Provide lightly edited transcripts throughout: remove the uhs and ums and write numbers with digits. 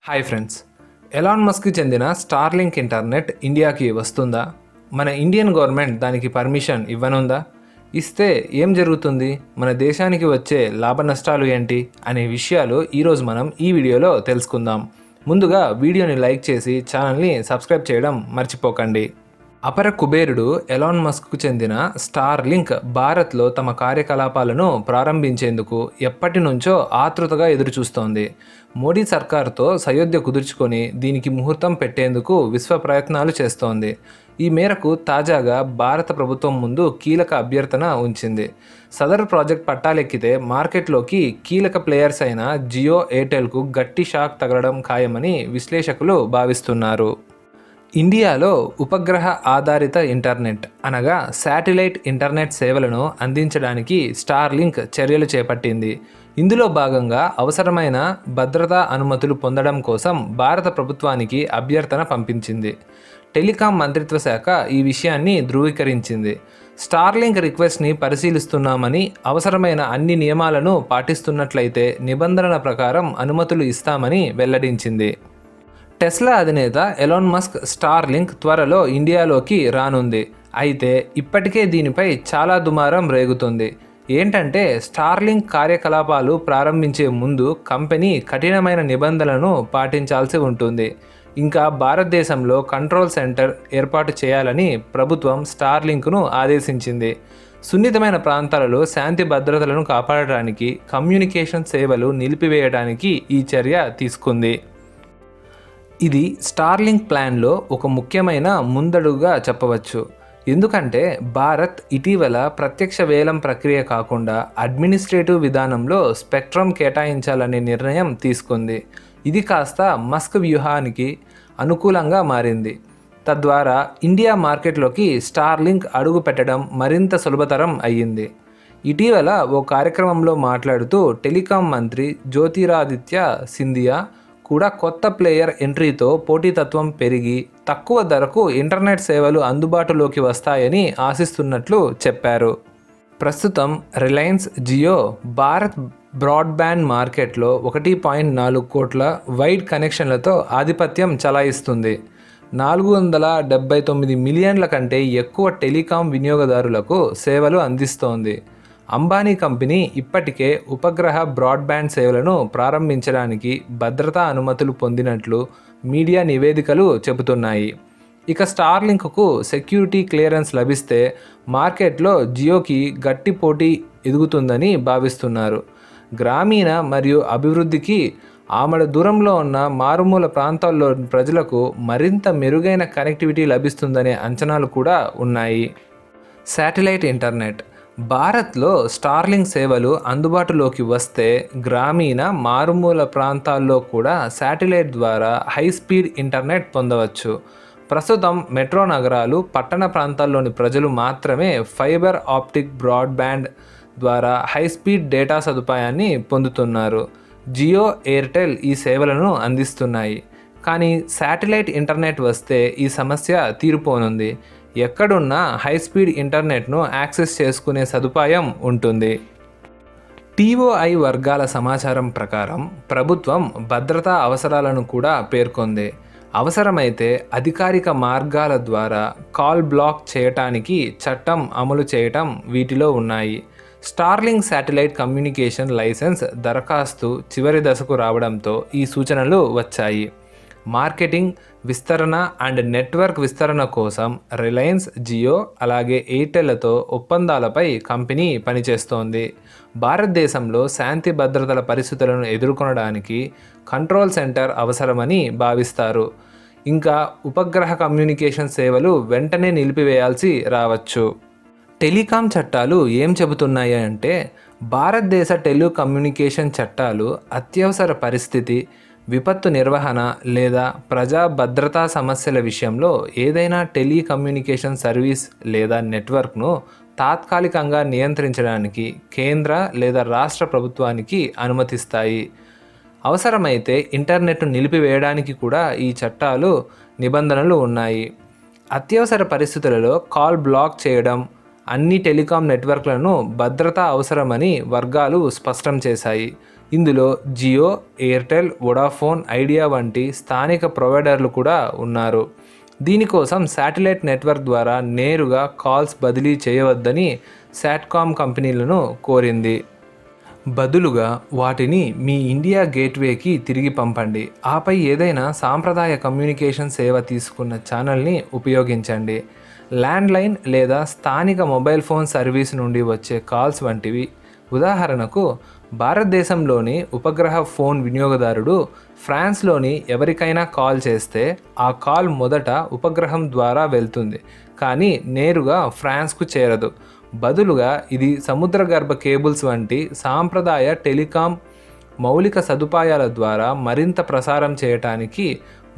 Hi friends, Elon మస్క్కి చెందిన Starlink internet ఇండియాకి వస్తుందా? మన ఇండియన్ గవర్నమెంట్ దానికి పర్మిషన్ ఇవ్వనుందా? ఇస్తే ఏం జరుగుతుంది? మన దేశానికి వచ్చే లాభ నష్టాలు ఏంటి అనే విషయాలు ఈరోజు మనం ఈ వీడియోలో తెలుసుకుందాం. ముందుగా వీడియోని లైక్ చేసి ఛానల్ని సబ్స్క్రైబ్ చేయడం మర్చిపోకండి. అపర కుబేరుడు ఎలాన్ మస్క్కు చెందిన స్టార్లింక్ భారత్లో తమ కార్యకలాపాలను ప్రారంభించేందుకు ఎప్పటి నుంచో ఆతృతగా ఎదురుచూస్తోంది. మోడీ సర్కార్తో సయోధ్య కుదుర్చుకొని దీనికి ముహూర్తం పెట్టేందుకు విశ్వ ప్రయత్నాలు చేస్తోంది. ఈ మేరకు తాజాగా భారత ప్రభుత్వం ముందు కీలక అభ్యర్థన ఉంచింది. సదరు ప్రాజెక్ట్ పట్టాలెక్కితే మార్కెట్లోకి కీలక ప్లేయర్స్ అయిన జియో, ఎయిర్టెల్కు గట్టి షాక్ తగలడం ఖాయమని విశ్లేషకులు భావిస్తున్నారు. ఇండియాలో ఉపగ్రహ ఆధారిత ఇంటర్నెట్ అనగా శాటిలైట్ ఇంటర్నెట్ సేవలను అందించడానికి స్టార్లింక్ చర్యలు చేపట్టింది. ఇందులో భాగంగా అవసరమైన భద్రతా అనుమతులు పొందడం కోసం భారత ప్రభుత్వానికి అభ్యర్థన పంపించింది. టెలికాం మంత్రిత్వ శాఖ ఈ విషయాన్ని ధృవీకరించింది. స్టార్లింక్ రిక్వెస్ట్ని పరిశీలిస్తున్నామని, అవసరమైన అన్ని నియమాలను పాటిస్తున్నట్లయితే నిబంధనల ప్రకారం అనుమతులు ఇస్తామని వెల్లడించింది. టెస్లా అధినేత ఎలాన్ మస్క్ స్టార్లింక్ త్వరలో ఇండియాలోకి రానుంది. అయితే ఇప్పటికే దీనిపై చాలా దుమారం రేగుతుంది. ఏంటంటే స్టార్లింక్ కార్యకలాపాలు ప్రారంభించే ముందు కంపెనీ కఠినమైన నిబంధనలను పాటించాల్సి ఉంటుంది. ఇంకా భారతదేశంలో కంట్రోల్ సెంటర్ ఏర్పాటు చేయాలని ప్రభుత్వం స్టార్లింక్ను ఆదేశించింది. సున్నితమైన ప్రాంతాలలో శాంతి భద్రతలను కాపాడటానికి, కమ్యూనికేషన్ సేవలు నిలిపివేయడానికి ఈ చర్య తీసుకుంది. ఇది స్టార్లింక్ ప్లాన్లో ఒక ముఖ్యమైన ముందడుగుగా చెప్పవచ్చు. ఎందుకంటే భారత్ ఇటీవల ప్రత్యక్ష వేలం ప్రక్రియ కాకుండా అడ్మినిస్ట్రేటివ్ విధానంలో స్పెక్ట్రమ్ కేటాయించాలనే నిర్ణయం తీసుకుంది. ఇది కాస్త మస్క్ వ్యూహానికి అనుకూలంగా మారింది. తద్వారా ఇండియా మార్కెట్లోకి స్టార్లింక్ అడుగు పెట్టడం మరింత సులభతరం అయ్యింది. ఇటీవల ఓ కార్యక్రమంలో మాట్లాడుతూ టెలికాం మంత్రి జ్యోతిరాదిత్య సింధియా కూడా కొత్త ప్లేయర్ ఎంట్రీతో పోటీతత్వం పెరిగి తక్కువ ధరకు ఇంటర్నెట్ సేవలు అందుబాటులోకి వస్తాయని ఆశిస్తున్నట్లు చెప్పారు. ప్రస్తుతం రిలయన్స్ జియో భారత్ బ్రాడ్బ్యాండ్ మార్కెట్లో 1.4 కోట్ల వైడ్ కనెక్షన్లతో ఆధిపత్యం చలాయిస్తుంది. 479 మిలియన్ల కంటే ఎక్కువ టెలికాం వినియోగదారులకు సేవలు అందిస్తోంది. అంబానీ కంపెనీ ఇప్పటికే ఉపగ్రహ బ్రాడ్బ్యాండ్ సేవలను ప్రారంభించడానికి భద్రతా అనుమతులు పొందినట్లు మీడియా నివేదికలు చెబుతున్నాయి. ఇక స్టార్లింక్కు సెక్యూరిటీ క్లియరెన్స్ లభిస్తే మార్కెట్లో జియోకి గట్టి పోటీ ఎదుగుతుందని భావిస్తున్నారు. గ్రామీణ మరియు అభివృద్ధికి ఆమడ దూరంలో ఉన్న మారుమూల ప్రాంతాల్లో ప్రజలకు మరింత మెరుగైన కనెక్టివిటీ లభిస్తుందనే అంచనాలు కూడా ఉన్నాయి. శాటిలైట్ ఇంటర్నెట్ భారత్లో స్టార్లింక్ సేవలు అందుబాటులోకి వస్తే గ్రామీణ మారుమూల ప్రాంతాల్లో కూడా శాటిలైట్ ద్వారా హై స్పీడ్ ఇంటర్నెట్ పొందవచ్చు. ప్రస్తుతం మెట్రో నగరాలు, పట్టణ ప్రాంతాల్లోని ప్రజలు మాత్రమే ఫైబర్ ఆప్టిక్ బ్రాడ్బ్యాండ్ ద్వారా హై స్పీడ్ డేటా సదుపాయాన్ని పొందుతున్నారు. జియో, ఎయిర్టెల్ ఈ సేవలను అందిస్తున్నాయి. కానీ శాటిలైట్ ఇంటర్నెట్ వస్తే ఈ సమస్య తీరిపోనుంది. ఎక్కడున్నా హై స్పీడ్ ఇంటర్నెట్ను యాక్సెస్ చేసుకునే సదుపాయం ఉంటుంది. టీఓఐ వర్గాల సమాచారం ప్రకారం ప్రభుత్వం భద్రతా అవసరాలను కూడా పేర్కొంది. అవసరమైతే అధికారిక మార్గాల ద్వారా కాల్ బ్లాక్ చేయటానికి చట్టం అమలు చేయటం వీటిలో ఉన్నాయి. స్టార్లింక్ శాటిలైట్ కమ్యూనికేషన్ లైసెన్స్ దరఖాస్తు చివరి దశకు రావడంతో ఈ సూచనలు వచ్చాయి. మార్కెటింగ్, విస్తరణ అండ్ నెట్వర్క్ విస్తరణ కోసం రిలయన్స్, జియో అలాగే ఎయిర్టెల్లతో ఒప్పందాలపై కంపెనీ పనిచేస్తోంది. భారతదేశంలో శాంతి భద్రతల పరిస్థితులను ఎదుర్కొనడానికి కంట్రోల్ సెంటర్ అవసరమని భావిస్తారు. ఇంకా ఉపగ్రహ కమ్యూనికేషన్ సేవలు వెంటనే నిలిపివేయాల్సి రావచ్చు. టెలికాం చట్టాలు ఏం చెబుతున్నాయి అంటే భారతదేశ టెలికమ్యూనికేషన్ చట్టాలు అత్యవసర పరిస్థితి, విపత్తు నిర్వహణ లేదా ప్రజా భద్రతా సమస్యల విషయంలో ఏదైనా టెలికమ్యూనికేషన్ సర్వీస్ లేదా నెట్వర్క్ను తాత్కాలికంగా నియంత్రించడానికి కేంద్ర లేదా రాష్ట్ర ప్రభుత్వానికి అనుమతిస్తాయి. అవసరమైతే ఇంటర్నెట్ను నిలిపివేయడానికి కూడా ఈ చట్టాలు నిబంధనలు ఉన్నాయి. అత్యవసర పరిస్థితులలో కాల్ బ్లాక్ చేయడం, అన్ని టెలికాం నెట్వర్క్లను భద్రత అవసరమని వర్గాలు స్పష్టం చేశాయి. ఇందులో జియో, ఎయిర్టెల్, వొడాఫోన్, ఐడియా వంటి స్థానిక ప్రొవైడర్లు కూడా ఉన్నారు. దీనికోసం శాటిలైట్ నెట్వర్క్ ద్వారా నేరుగా కాల్స్ బదిలీ చేయవద్దని శాట్కామ్ కంపెనీలను కోరింది. బదులుగా వాటిని మీ ఇండియా గేట్వేకి తిరిగి పంపండి. ఆపై ఏదైనా సాంప్రదాయ కమ్యూనికేషన్ సేవ తీసుకున్న ఛానల్ని ఉపయోగించండి. ల్యాండ్లైన్ లేదా స్థానిక మొబైల్ ఫోన్ సర్వీస్ నుండి వచ్చే కాల్స్ వంటివి. ఉదాహరణకు, భారతదేశంలోని ఉపగ్రహ ఫోన్ వినియోగదారుడు ఫ్రాన్స్లోని ఎవరికైనా కాల్ చేస్తే ఆ కాల్ మొదట ఉపగ్రహం ద్వారా వెళ్తుంది, కానీ నేరుగా ఫ్రాన్స్కు చేరదు. బదులుగా ఇది సముద్రగర్భ కేబుల్స్ వంటి సాంప్రదాయ టెలికాం మౌలిక సదుపాయాల ద్వారా మరింత ప్రసారం చేయటానికి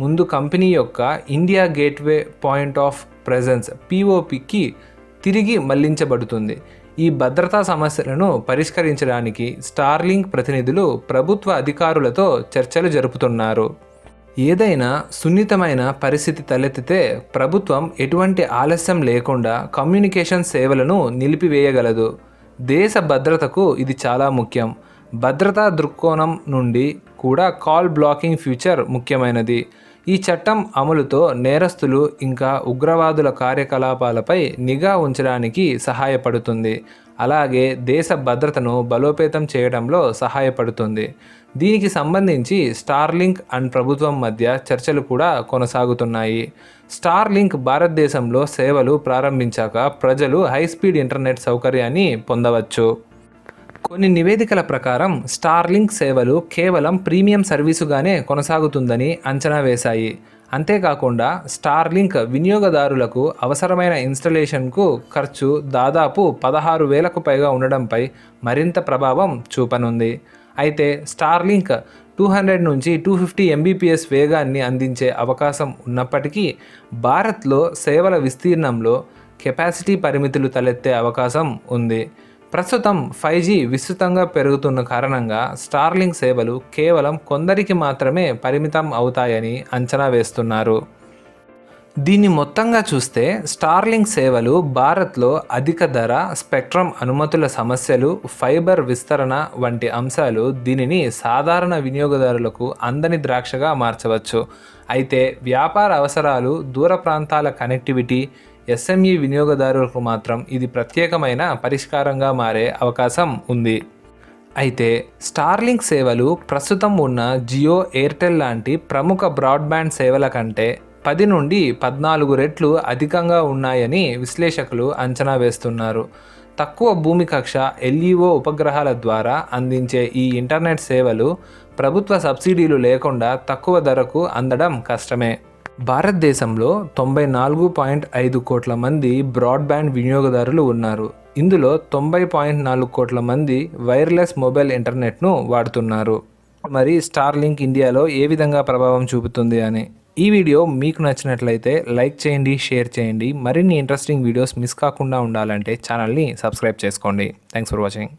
ముందు కంపెనీ యొక్క India gateway point of presence పిఓపికి తిరిగి మళ్లించబడుతుంది. ఈ భద్రతా సమస్యలను పరిష్కరించడానికి స్టార్లింక్ ప్రతినిధులు ప్రభుత్వ అధికారులతో చర్చలు జరుపుతున్నారు. ఏదైనా సున్నితమైన పరిస్థితి తలెత్తితే ప్రభుత్వం ఎటువంటి ఆలస్యం లేకుండా కమ్యూనికేషన్ సేవలను నిలిపివేయగలదు. దేశ భద్రతకు ఇది చాలా ముఖ్యం. భద్రతా దృక్కోణం నుండి కూడా కాల్ బ్లాకింగ్ ఫీచర్ ముఖ్యమైనది. ఈ చట్టం అమలుతో నేరస్తులు ఇంకా ఉగ్రవాదుల కార్యకలాపాలపై నిఘా ఉంచడానికి సహాయపడుతుంది. అలాగే దేశ భద్రతను బలోపేతం చేయడంలో సహాయపడుతుంది. దీనికి సంబంధించి స్టార్లింక్ అండ్ ప్రభుత్వం మధ్య చర్చలు కూడా కొనసాగుతున్నాయి. స్టార్లింక్ భారతదేశంలో సేవలు ప్రారంభించాక ప్రజలు హైస్పీడ్ ఇంటర్నెట్ సౌకర్యాన్ని పొందవచ్చు. కొన్ని నివేదికల ప్రకారం స్టార్లింక్ సేవలు కేవలం ప్రీమియం సర్వీసుగానే కొనసాగుతుందని అంచనా వేశాయి. అంతేకాకుండా స్టార్లింక్ వినియోగదారులకు అవసరమైన ఇన్స్టలేషన్కు ఖర్చు దాదాపు 16,000కు పైగా ఉండడంపై మరింత ప్రభావం చూపనుంది. అయితే స్టార్లింక్ 200 నుంచి 250 Mbps వేగాన్ని అందించే అవకాశం ఉన్నప్పటికీ భారత్లో సేవల విస్తీర్ణంలో కెపాసిటీ పరిమితులు తలెత్తే అవకాశం ఉంది. ప్రస్తుతం 5G విస్తృతంగా పెరుగుతున్న కారణంగా స్టార్లింక్ సేవలు కేవలం కొందరికి మాత్రమే పరిమితం అవుతాయని అంచనా వేస్తున్నారు. దీన్ని మొత్తంగా చూస్తే స్టార్లింక్ సేవలు భారత్లో అధిక ధర, స్పెక్ట్రమ్ అనుమతుల సమస్యలు, ఫైబర్ విస్తరణ వంటి అంశాలు దీనిని సాధారణ వినియోగదారులకు అందని ద్రాక్షగా మార్చవచ్చు. అయితే వ్యాపార అవసరాలు, దూర ప్రాంతాల కనెక్టివిటీ, SME వినియోగదారులకు మాత్రం ఇది ప్రత్యేకమైన పరిష్కారంగా మారే అవకాశం ఉంది. అయితే స్టార్లింక్ సేవలు ప్రస్తుతం ఉన్న జియో, ఎయిర్టెల్ లాంటి ప్రముఖ బ్రాడ్బ్యాండ్ సేవల కంటే 10 నుండి 14 రెట్లు అధికంగా ఉన్నాయని విశ్లేషకులు అంచనా వేస్తున్నారు. తక్కువ భూమి కక్ష LEO ఉపగ్రహాల ద్వారా అందించే ఈ ఇంటర్నెట్ సేవలు ప్రభుత్వ సబ్సిడీలు లేకుండా తక్కువ ధరకు అందడం కష్టమే. భారతదేశంలో 94.5 కోట్ల మంది బ్రాడ్బ్యాండ్ వినియోగదారులు ఉన్నారు. ఇందులో 90.4 కోట్ల మంది వైర్లెస్ మొబైల్ ఇంటర్నెట్ను వాడుతున్నారు. మరి స్టార్లింక్ ఇండియాలో ఏ విధంగా ప్రభావం చూపుతుంది అని ఈ వీడియో మీకు నచ్చినట్లయితే లైక్ చేయండి, షేర్ చేయండి. మరిన్ని ఇంట్రెస్టింగ్ వీడియోస్ మిస్ కాకుండా ఉండాలంటే ఛానల్ని సబ్స్క్రైబ్ చేసుకోండి. Thanks for watching.